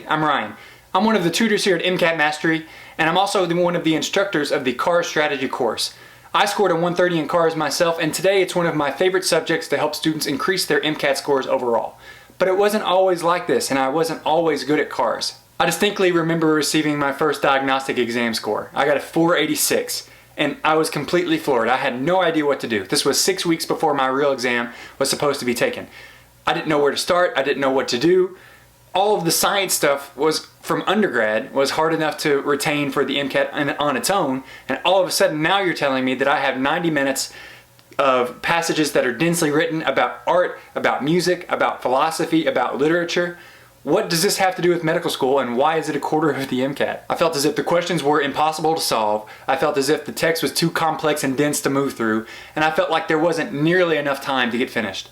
I'm Ryan. I'm one of the tutors here at MCAT Mastery, and I'm also one of the instructors of the CARS strategy course. I scored a 130 in CARS myself, and today it's one of my favorite subjects to help students increase their MCAT scores overall. But it wasn't always like this, and I wasn't always good at CARS. I distinctly remember receiving my first diagnostic exam score. I got a 486, and I was completely floored. I had no idea what to do. This was 6 weeks before my real exam was supposed to be taken. I didn't know where to start. I didn't know what to do. All of the science stuff was from undergrad was hard enough to retain for the MCAT on its own, and all of a sudden now you're telling me that I have 90 minutes of passages that are densely written about art, about music, about philosophy, about literature. What does this have to do with medical school, and why is it a quarter of the MCAT? I felt as if the questions were impossible to solve. I felt as if the text was too complex and dense to move through, and I felt like there wasn't nearly enough time to get finished.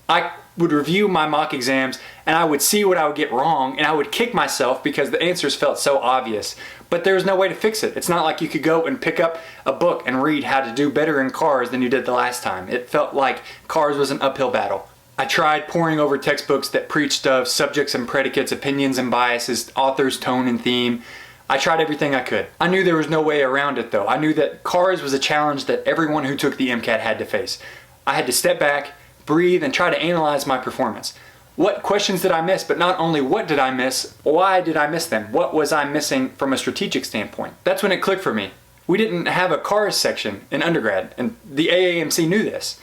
I would review my mock exams and I would see what I would get wrong, and I would kick myself because the answers felt so obvious. But there was no way to fix it. It's not like you could go and pick up a book and read how to do better in CARS than you did the last time. It felt like CARS was an uphill battle. I tried poring over textbooks that preached of subjects and predicates, opinions and biases, authors, tone and theme. I tried everything I could. I knew there was no way around it though. I knew that CARS was a challenge that everyone who took the MCAT had to face. I had to step back, breathe, and try to analyze my performance. What questions did I miss? But not only what did I miss, why did I miss them? What was I missing from a strategic standpoint? That's when it clicked for me. We didn't have a CARS section in undergrad, and the AAMC knew this.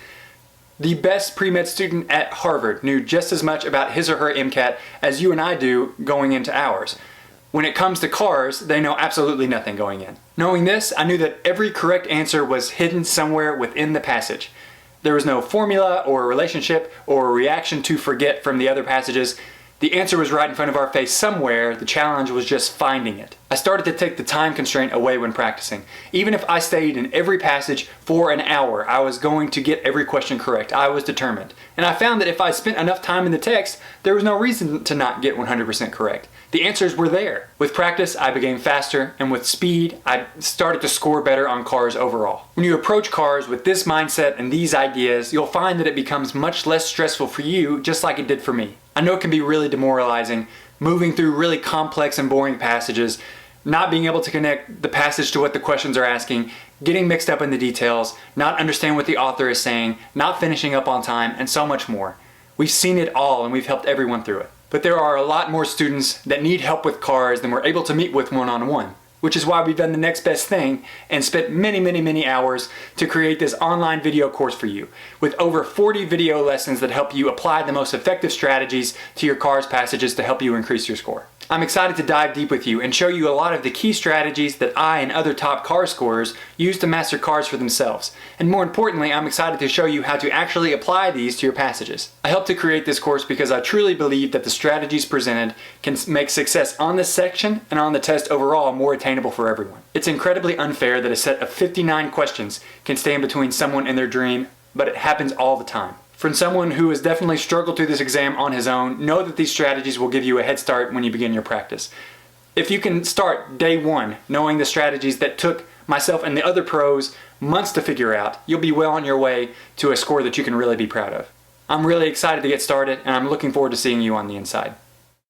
The best pre-med student at Harvard knew just as much about his or her MCAT as you and I do going into ours. When it comes to CARS, they know absolutely nothing going in. Knowing this, I knew that every correct answer was hidden somewhere within the passage. There was no formula or relationship or reaction to forget from the other passages. The answer was right in front of our face somewhere. The challenge was just finding it. I started to take the time constraint away when practicing. Even if I stayed in every passage for an hour, I was going to get every question correct. I was determined. And I found that if I spent enough time in the text, there was no reason to not get 100% correct. The answers were there. With practice, I became faster, and with speed, I started to score better on CARS overall. When you approach CARS with this mindset and these ideas, you'll find that it becomes much less stressful for you, just like it did for me. I know it can be really demoralizing, moving through really complex and boring passages, not being able to connect the passage to what the questions are asking, getting mixed up in the details, not understanding what the author is saying, not finishing up on time, and so much more. We've seen it all, and we've helped everyone through it. But there are a lot more students that need help with CARS than we're able to meet with one-on-one, which is why we've done the next best thing and spent many hours to create this online video course for you, with over 40 video lessons that help you apply the most effective strategies to your CARS passages to help you increase your score. I'm excited to dive deep with you and show you a lot of the key strategies that I and other top CARS scorers use to master CARS for themselves. And more importantly, I'm excited to show you how to actually apply these to your passages. I helped to create this course because I truly believe that the strategies presented can make success on this section and on the test overall more attainable for everyone. It's incredibly unfair that a set of 59 questions can stand between someone and their dream, but it happens all the time. From someone who has definitely struggled through this exam on his own, know that these strategies will give you a head start when you begin your practice. If you can start day one knowing the strategies that took myself and the other pros months to figure out, you'll be well on your way to a score that you can really be proud of. I'm really excited to get started, and I'm looking forward to seeing you on the inside.